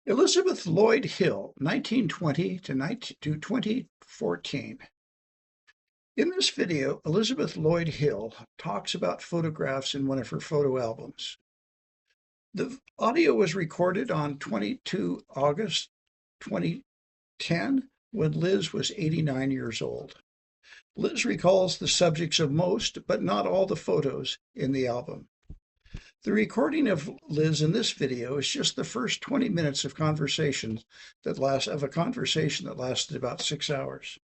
Elizabeth Lloyd Hill, 1920 to 2014. In this video, Elizabeth Lloyd Hill talks about photographs in one of her photo albums. The audio was recorded on 22 August 2010 when Liz was 89 years old. Liz recalls the subjects of most, but not all, the photos in the album. The recording of Liz in this video is just the first 20 minutes of a conversation that lasted about 6 hours.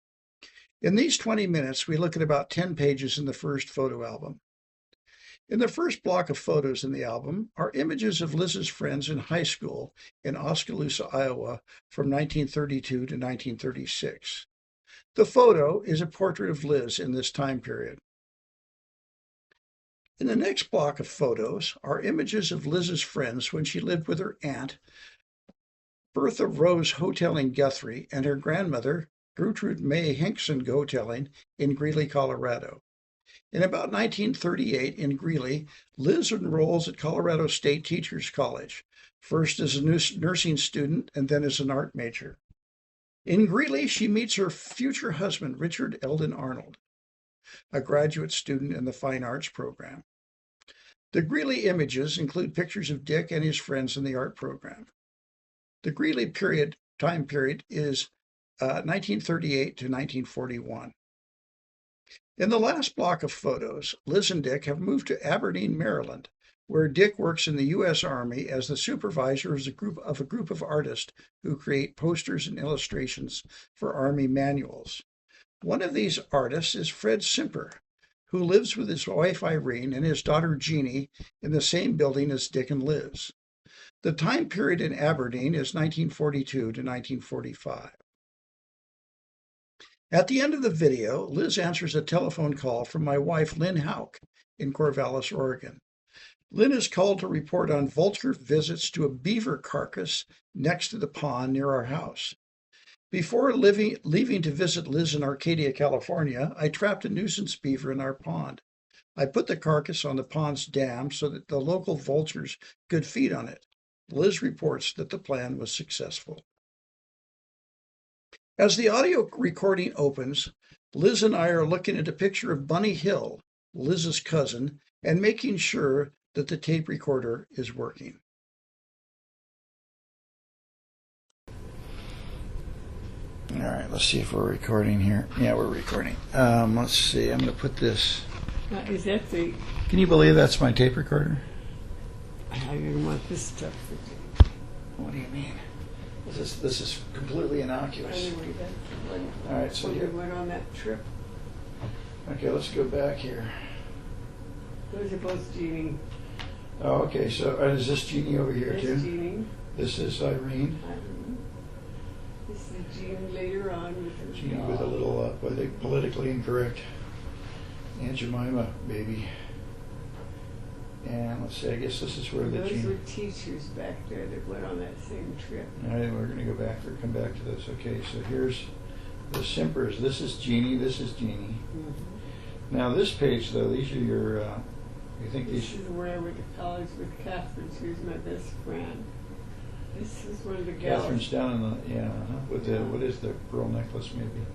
In these 20 minutes, we look at about 10 pages in the first photo album. In the first block of photos in the album are images of Liz's friends in high school in Oskaloosa, Iowa from 1932 to 1936. The photo is a portrait of Liz in this time period. In the next block of photos are images of Liz's friends when she lived with her aunt, Bertha Rose Hoteling Guthrie, and her grandmother, Gertrude May Hinkson Hoteling in Greeley, Colorado. In about 1938 in Greeley, Liz enrolls at Colorado State Teachers College, first as a nursing student and then as an art major. In Greeley, she meets her future husband, Richard Eldon Arnold, a graduate student in the Fine Arts program. The Greeley images include pictures of Dick and his friends in the art program. The Greeley time period is 1938 to 1941. In the last block of photos, Liz and Dick have moved to Aberdeen, Maryland, where Dick works in the U.S. Army as the supervisor of a group of artists who create posters and illustrations for Army manuals. One of these artists is Fred Simper, who lives with his wife Irene and his daughter Jeannie in the same building as Dick and Liz. The time period in Aberdeen is 1942 to 1945. At the end of the video, Liz answers a telephone call from my wife Lynn Hauk in Corvallis, Oregon. Lynn is called to report on vulture visits to a beaver carcass next to the pond near our house. Before leaving to visit Liz in Arcadia, California, I trapped a nuisance beaver in our pond. I put the carcass on the pond's dam so that the local vultures could feed on it. Liz reports that the plan was successful. As the audio recording opens, Liz and I are looking at a picture of Bunny Hill, Liz's cousin, and making sure that the tape recorder is working. All right, let's see if we're recording here. Yeah, we're recording. Let's see, I'm going to put this. Is that the... Can you believe that's my tape recorder? I didn't want this stuff. What do you mean? This is completely innocuous. Anyway, that's when, All right, so when you we went on that trip. Okay, let's go back here. Those are both Jeannie. Oh, okay, so is this Jeannie over here That's too? Jeannie. This is Irene. This is Jeannie later on with her Jeannie dog. with a little, politically incorrect Aunt Jemima baby. And let's see, I guess this is where the Those Jeannie... were teachers back there that went on that same trip. All right, we're going to come back to this. Okay, so here's the Simpers. This is Jeannie, this is Jeannie. Mm-hmm. Now this page, though, these are your, you think This these... is where I went to college with Catherine. She was my best friend. This is one of the gals. Catherine's down in the, yeah, with the, what is the pearl necklace maybe?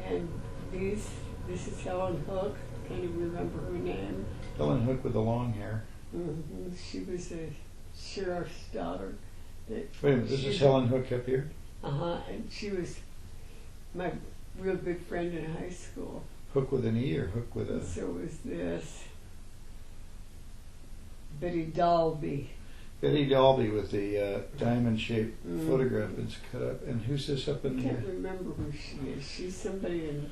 And this is Helen Hook. Can't even remember her name. Helen Hook with the long hair. Mm-hmm. She was a sheriff's daughter. Wait a minute, this is Helen Hook up here? And she was my real good friend in high school. Hook with an E or Hook with a... And so was this Betty Dalby. Betty Dalby with the diamond-shaped photograph that's cut up. And who's this up in I here? can't remember who she is. She's somebody in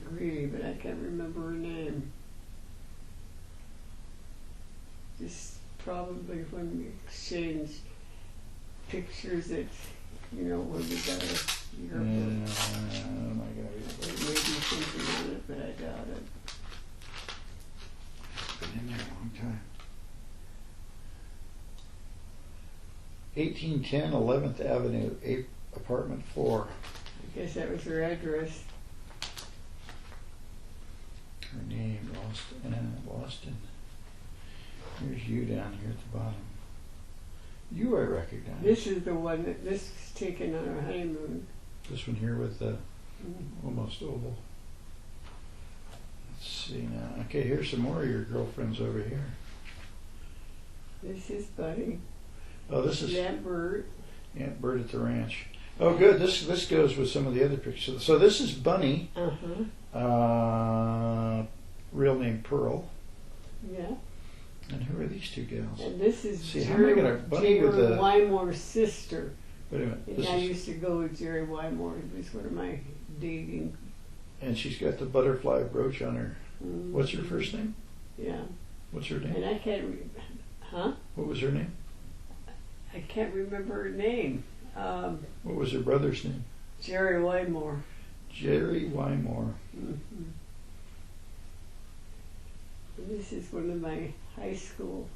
Greeley, but I can't remember her name. Just probably when we exchanged pictures at, where we got a yearbook. Oh my God. There may be something on it, but I doubt it. Been in there a long time. 1810 11th Avenue, apartment 4. I guess that was her address. Her name, Boston. Here's you down here at the bottom. You I recognize. This is the one this was taken on our honeymoon. This one here with the almost oval. Let's see now. Okay, here's some more of your girlfriends over here. This is Buddy. Oh, this is Aunt Bert. Aunt Bert at the ranch. Oh, good. This goes with some of the other pictures. So this is Bunny. Real name Pearl. Yeah. And who are these two gals? And this is See, how am I gonna Bunny with the Wymore's sister. Wait a minute. And I used to go with Jerry Wymore. He was one of my dating. And she's got the butterfly brooch on her. What's her first name? Yeah. What's her name? And I can't. Huh? What was her name? I can't remember her name. What was her brother's name? Jerry Wymore. Jerry Wymore. Mm-hmm. And this is one of my high school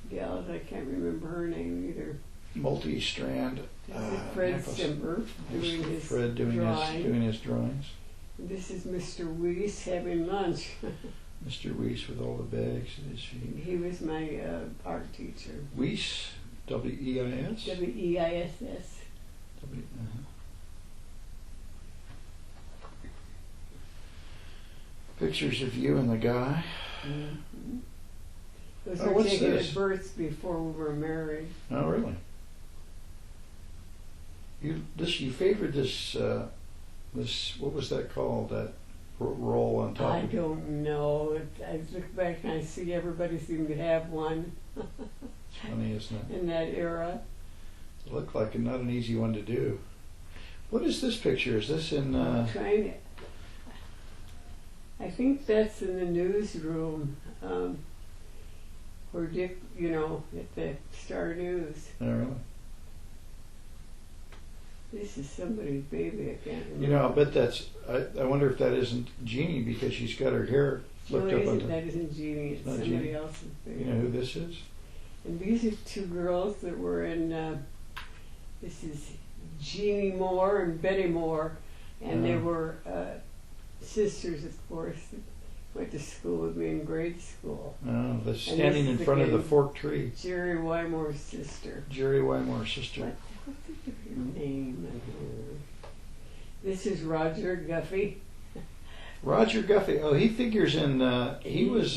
gals. I can't remember her name either. Multi-strand. This is Fred necklace. Simber doing his Fred doing his drawings. And this is Mr. Weiss having lunch. Mr. Weiss with all the bags. He was my art teacher. Weiss, W-E-I-S? W-E-I-S-S. Pictures of you and the guy. Mm-hmm. Those Oh, were what's taken this? at Bert's before we were married. Oh, really? You favored this what was that called? That roll on top I of it? don't know. I look back and I see everybody seemed to have one It's funny, isn't it? in that era. It looked like not an easy one to do. What is this picture? Is this in... Trying to, I think that's in the newsroom where Dick, at the Star News. Oh, really? This is somebody's baby, I can't remember. I'll bet that's... I wonder if that isn't Jeannie because she's got her hair flipped up on the... That isn't Jeannie, it's Not somebody Jeannie. else's baby. You know who this is? And these are two girls that were in, this is Jeannie Moore and Betty Moore, and they were sisters, of course, that went to school with me in grade school. Oh, the standing in front of the forked tree. Jerry Wymore's sister. Jerry Wymore's sister. What's her name? This is Roger Guffey. Roger Guffey. Oh, he figures in. He was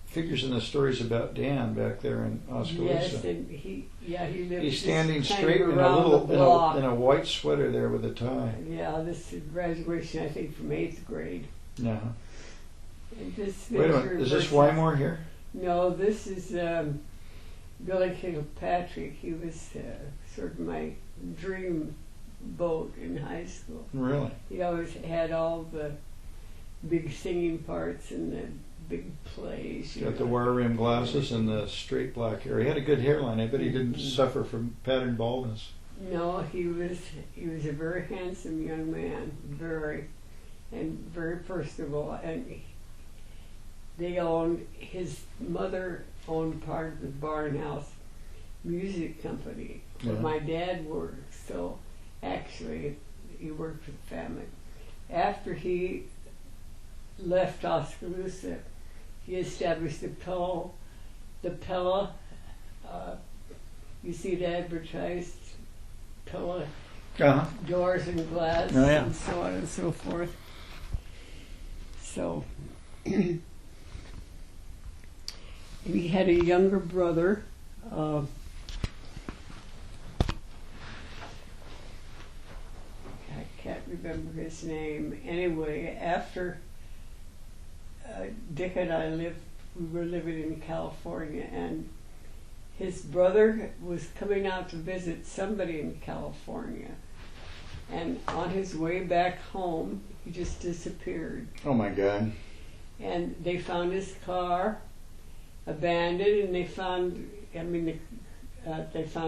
figures in the stories about Dan back there in Oskaloosa. Yes, and he lived. He's standing just straight kind in of a around little the block. in a white sweater there with a tie. Yeah, this is graduation, I think, from 8th grade. No. And this Wait a minute. Is this Wymore here? No, this is Billy Kilpatrick. He was sort of my dream boat in high school. Really? He always had all the big singing parts and the big plays. Got the wire rim glasses and the straight black hair. He had a good hairline. I bet he didn't suffer from pattern baldness. No, he was a very handsome young man, very personable, and his mother owned part of the Barnhouse Music Company where my dad worked. So actually, he worked for the family. After he left Oskaloosa, he established the Pella. You see it advertised, Pella doors and glass, and so on and so forth. So he had a younger brother. I can't remember his name. Anyway, after Dick and I we were living in California, and his brother was coming out to visit somebody in California. And on his way back home, he just disappeared. Oh my God. And they found his car abandoned, and they found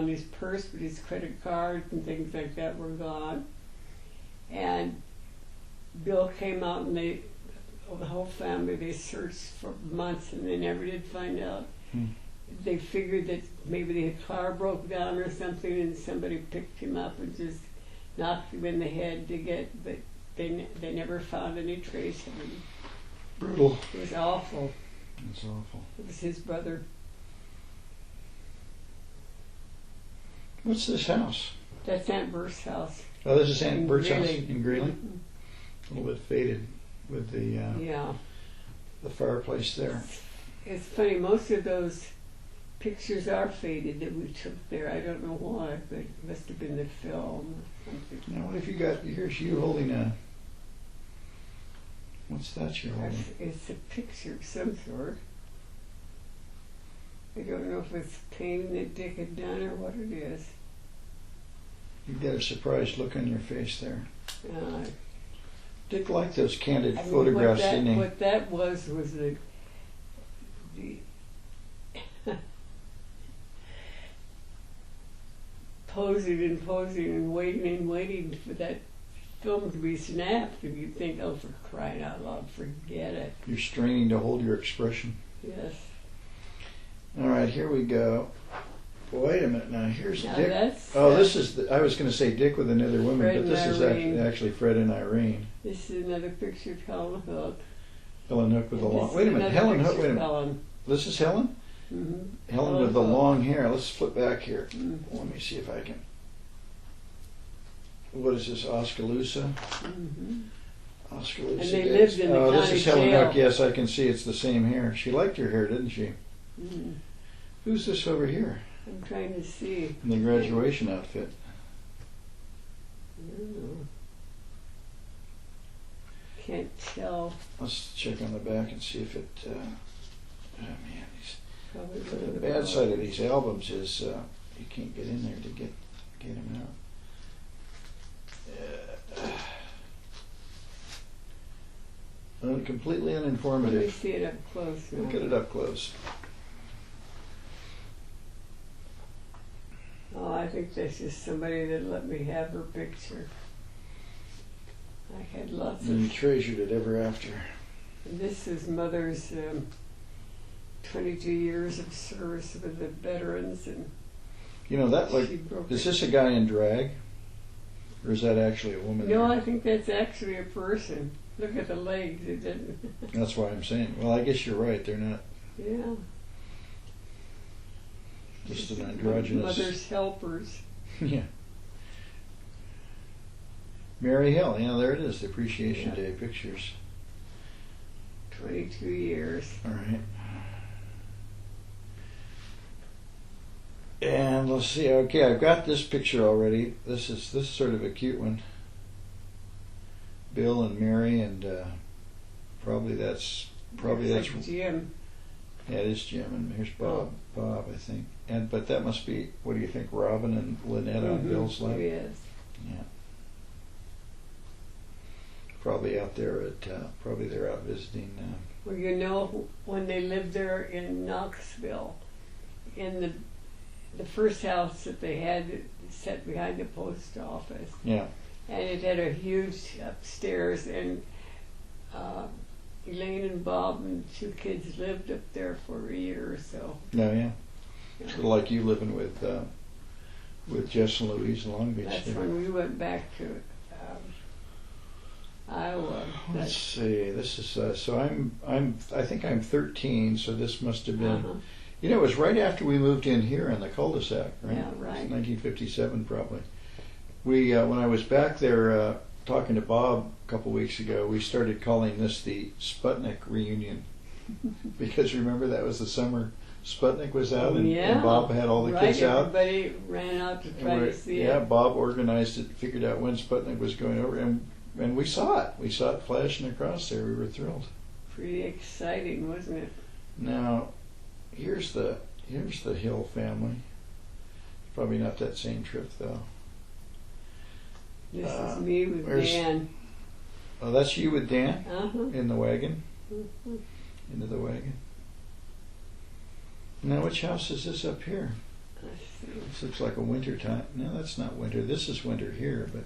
his purse, but his credit card and things like that were gone. And Bill came out, and the whole family, they searched for months, and they never did find out. They figured that maybe the car broke down or something, and somebody picked him up and just knocked him in the head but they never found any trace of him. Brutal. It was awful. It's awful. It was his brother. What's this house? That's Aunt Bert's house. Oh, this is Aunt In Bert's house Greeley. in Greeley. Mhm. A little bit faded with Yeah. the fireplace there. It's funny, most of those pictures are faded that we took there. I don't know why, but it must have been the film or something. Now, what have you got? Here's you holding a. What's that you're holding? It's a picture of some sort. I don't know if it's painting that Dick had done or what it is. You've got a surprised look on your face there. Uh, Dick liked those candid I mean, photographs, didn't he? what that was the posing and posing and waiting for that film to be snapped, and you think, oh, for crying out loud, forget it. You're straining to hold your expression. Yes. All right, here we go. Wait a minute now. Here's Now Dick. that's, Oh, this is. I was going to say Dick with another woman, Fred but this and is Irene. actually Fred and Irene. This is another picture of Helen Hook. Helen Hook with the And long. this Wait a is minute, another Helen Hook. picture Wait a of minute. Helen. This is Helen. Mm-hmm. Helen with the Hook. long hair. Let's flip back here. Mm-hmm. Let me see if I can. What is this? Oskaloosa. Mm-hmm. Oskaloosa. And they Days. lived in the Oh, this county is Helen jail. Hook. Yes, I can see it's the same hair. She liked her hair, didn't she? Mm-hmm. Who's this over here I'm trying to see. in the graduation outfit? I don't know. Can't tell. Let's check on the back and see if it. Oh man, Probably one of the the bad side of photos. these albums is you can't get in there to get them out. Completely Let me uninformative. see it up close now. Look at it up close. Oh, I think that's just somebody that let me have her picture. I had lots And you of. treasured it ever after. This is Mother's 22 years of service with the veterans, and You know that she broke. is this a guy in drag, or is that actually a woman? No, there? I think that's actually a person. Look at the legs. It didn't. That's why I'm saying. Well, I guess you're right. They're not Yeah. just an androgynous. Mother's helpers. Yeah. Mary Hill. Yeah, there it is. The Appreciation Yeah. Day pictures. 22 years. All right. And let's see. Okay, I've got this picture already. This is sort of a cute one. Bill and Mary, and probably that's Looks like Jim. yeah, it is Jim, and here's Bob. Bob, I think. But that must be. What do you think, Robin and Lynette on Mhm. Bill's lap? Yes. Yeah. Probably out there at. Probably they're out visiting. Well, you know, when they lived there in Knoxville, in the first house that they had set behind the post office, Yeah. and it had a huge upstairs, and Elaine and Bob and two kids lived up there for a year or so. No, yeah. Yeah. Sort of like you living with Jess and Louise in Long Beach. That's there. when we went back to Iowa. Let's see. This is so I think I'm 13. So this must have been. Uh-huh. You know, it was right after we moved in here in the cul-de-sac, right? Yeah, right. It was 1957 probably. We when I was back there talking to Bob a couple weeks ago, we started calling this the Sputnik reunion because remember that was the summer Sputnik was out and Bob had all the right, kids out. Everybody ran out to try to see Yeah, it. Bob organized it, figured out when Sputnik was going over, and we saw it. We saw it flashing across there. We were thrilled. Pretty exciting, wasn't it? Now, here's the Hill family. Probably not that same trip though. This is me with where's- Dan. Oh, that's you with Dan Uh-huh. in the wagon, Mhm. into the wagon. Now, which house is this up here? Let's see. This looks like a winter time. No, that's not winter. This is winter here, but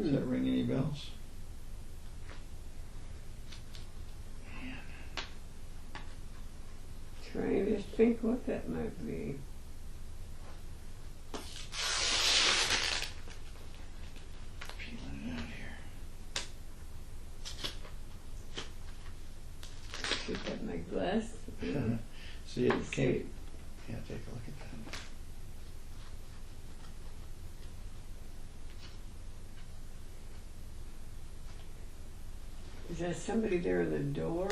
does that ring any bells? Trying to think what that might be. Peeling it out here. Should have my glass. See, it Let's came. see. Yeah, take a look at that. there somebody there in the door?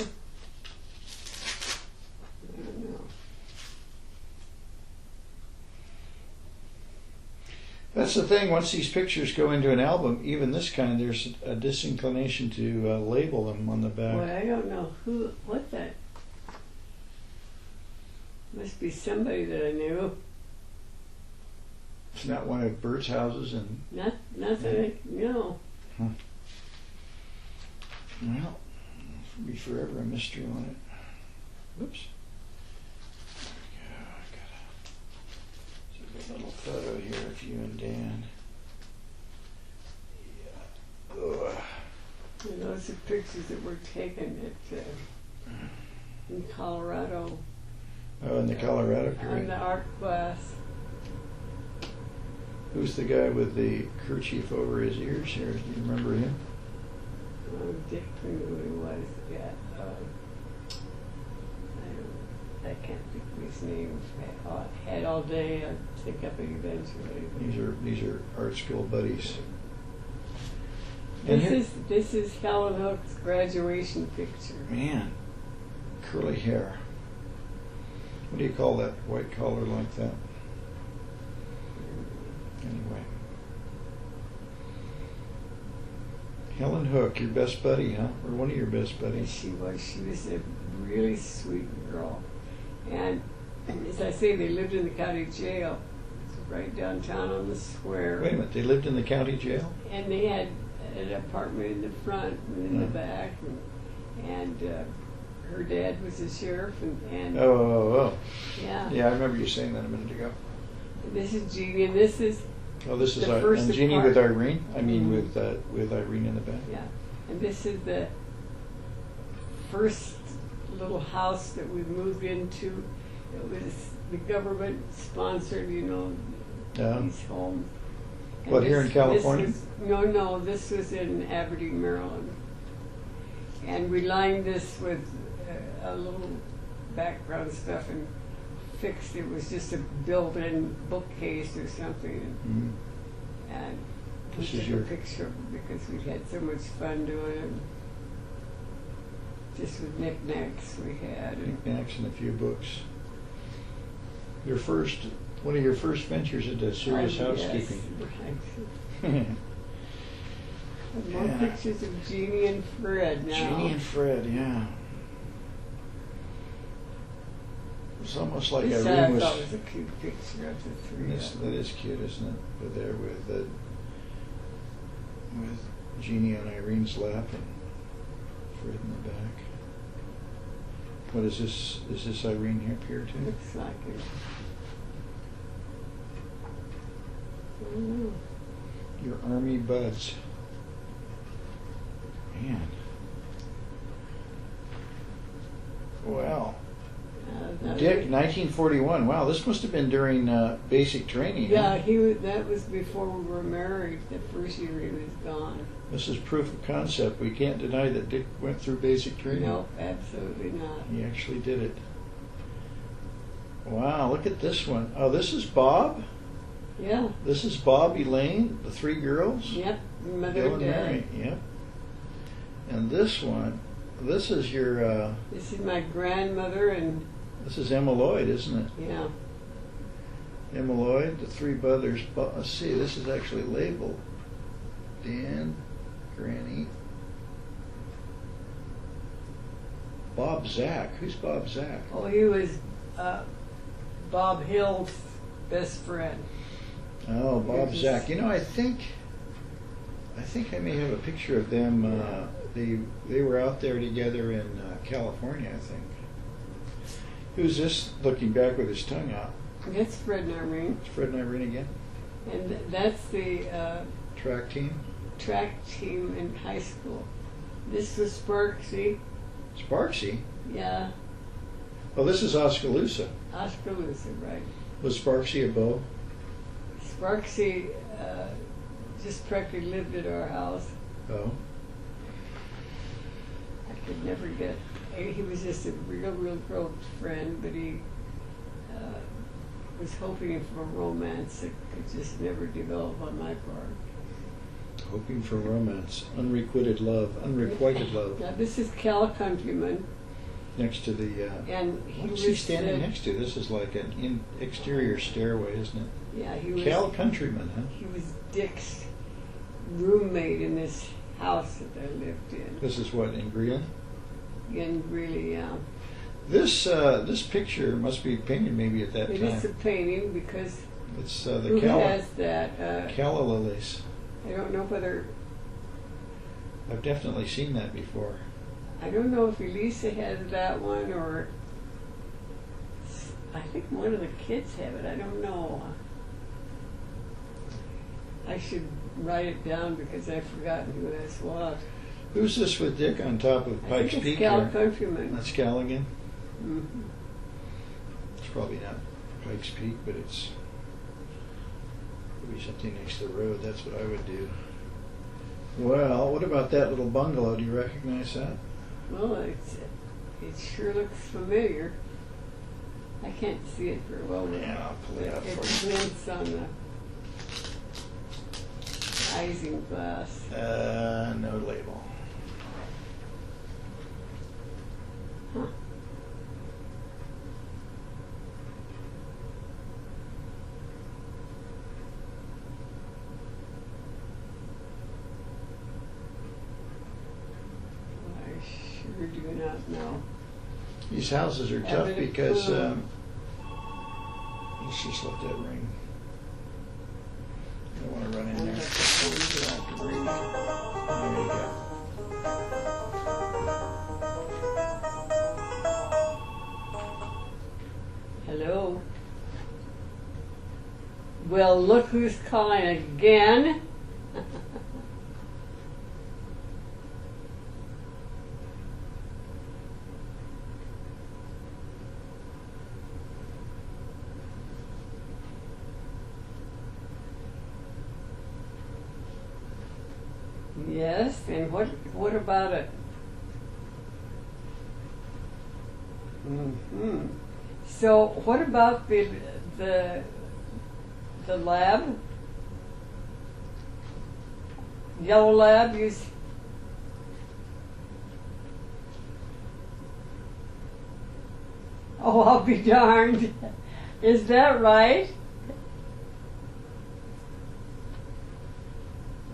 I don't know. That's the thing. Once these pictures go into an album, even this kind, there's a disinclination to label them on the back. Boy, I don't know what that. Must be somebody that I knew. It's not one of Bert's houses, and Nothing. No. Huh. Well, it'll be forever a mystery on it. Oops. There's a little photo here of you and Dan. Yeah. Ugh. And those are pictures that were taken at in Colorado. Oh, in the Colorado On period. the art class. Who's the guy with the kerchief over his ears here? Do you remember him? Oh, Dick knew who he was. Yeah. I can't think of his name. Had all day. I'd pick up it eventually. These are art school buddies. And This is Helen Hook's graduation picture. Man, curly hair. What do you call that white collar like that? Anyway. Helen Hook, your best buddy, huh? Or one of your best buddies? She was. She was a really sweet girl. And as I say, they lived in the county jail. It's right downtown on the square. Wait a minute, they lived in the county jail? And they had an apartment in the front and in the back. And her dad was a sheriff. And Oh. yeah. Yeah, I remember you saying that a minute ago. And this is Jeannie, and this is This is the first and Jeannie apart- with Irene? I mean, Mhm. with Irene in the back? Yeah, and this is the first little house that we moved into. It was the government sponsored, Yeah. these homes. And What, here in California? No, this was in Aberdeen, Maryland. And we lined this with a little background stuff and fixed it. It was just a built-in bookcase or something. Mhm. And we This is took your- a picture of it because we had so much fun doing it. Just with knickknacks we had. Knickknacks and a few books. One of your first ventures into serious housekeeping. Yes, right. And more Yeah. pictures of Jeannie and Fred now. Jeannie and Fred, yeah. It's almost like This Irene I was. thought was a cute picture of the three. That is cute, isn't it? With there with Jeannie on Irene's lap and Fred in the back. What is this? Is this Irene here up here too? Looks like it. I don't know. Your army buds. Man. Wow. Dick, 1941. Wow, this must have been during basic training. Yeah, huh? that was before we were married. The first year he was gone. This is proof of concept. We can't deny that Dick went through basic training. No, absolutely not. He actually did it. Wow, look at this one. Oh, this is Bob? Yeah. This is Bob, Elaine, the three girls? Yep. Mother Bill and and Dad. Mary, yep. And this one, this is your, This is my grandmother and this is Emma Lloyd, isn't it? yeah. Emma Lloyd, the three brothers. Let's see, this is actually labeled. Dan, Granny, Bob Zach. Who's Bob Zach? Oh, he was Bob Hill's best friend. Oh, Bob Yes. Zach. I think I may have a picture of them. They were out there together in California, I think. Who's this looking back with his tongue out? That's Fred and Irene. It's Fred and Irene again? And that's the Track team? track team in high school. This was Sparksy. Sparksy? Yeah, Oh, this is Oskaloosa. Oskaloosa, right. Was Sparksy a beau? Sparksy just practically lived at our house. Oh. I could never get. He was just a real close friend, but he was hoping for a romance that could just never develop on my part. Hoping for romance, unrequited love, unrequited love. Now this is Cal Countryman. Next to the, and what is he standing next to? This is like an exterior stairway, isn't it? Yeah, he was. Cal Countryman, huh? He was Dick's roommate in this house that they lived in. This is what, in Greeley? In Greeley, yeah. This picture must be painted maybe at that time. It is a painting because it's the who calla, has that? Calla lilies. I don't know whether. I've definitely seen that before. I don't know if Elisa has that one or I think one of the kids have it. I don't know. I should write it down because I've forgotten who this was. Who's this with Dick on top of Pikes Peak? Peak? Cal Countryman. That's Cal again? Mm-hmm. It's probably not Pikes Peak, but it's maybe something next to the road. That's what I would do. Well, what about that little bungalow? Do you recognize that? Well, it sure looks familiar. I can't see it very well. Yeah, I'll pull it up It for you. glints on the isinglass. No label. Huh. I sure do not know. These houses are tough Evident because clue. let's just let that ring. I don't want to run in I'll there. let the phone go out the window. There you go. Hello. Well, look who's calling again. Yes, and what about it? Mm-hmm. So what about the lab? Yellow lab Oh, I'll be darned. Is that right?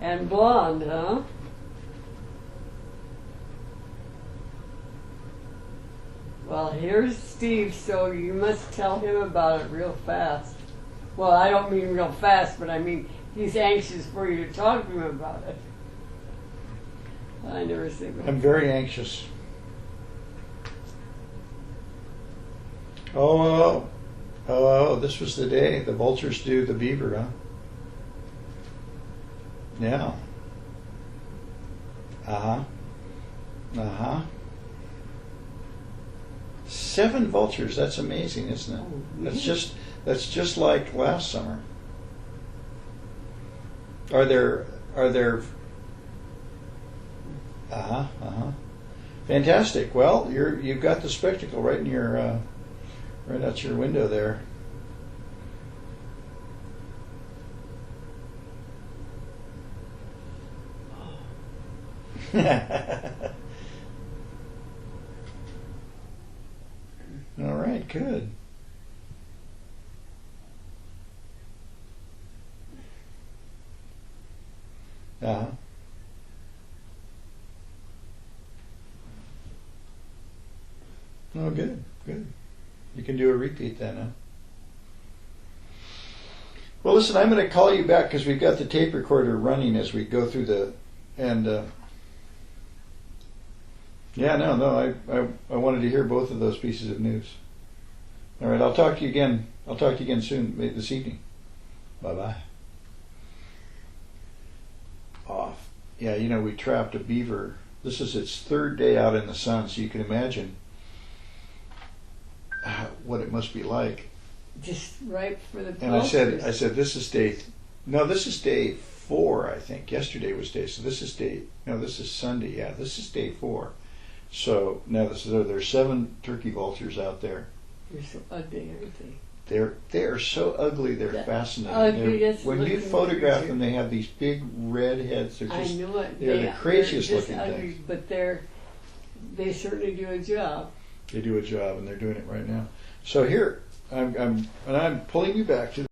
And blonde, huh? Well, here's Steve, so you must tell him about it real fast. Well, I don't mean real fast, but I mean he's anxious for you to talk to him about it. I never say that. I'm very anxious. Oh, this was the day the vultures do the beaver, huh? Yeah. Uh-huh. 7 vultures, that's amazing, isn't it? Oh, really? That's just like last summer. Are there Fantastic. Well, you've got the spectacle right in your right out your window there. All right, good. Uh-huh. Oh, good. You can do a repeat then, huh? Well, listen, I'm going to call you back because we've got the tape recorder running as we go through I wanted to hear both of those pieces of news. All right, I'll talk to you again. I'll talk to you again soon, this evening. Bye-bye. Off. Yeah, we trapped a beaver. This is its 3rd day out in the sun, so you can imagine what it must be like. Just right for the And I said, this is day 4, I think. Yesterday was so this is Sunday. Yeah, this is day 4. So now there's 7 turkey vultures out there. You're so ugly, aren't they? They're so ugly. They're fascinating. ugly, that's When you looking photograph picture. them, they have these big red heads. They're I just know it. they're the craziest they're just looking ugly, things. but they certainly do a job. They do a job, and they're doing it right now. So here, I'm pulling you back to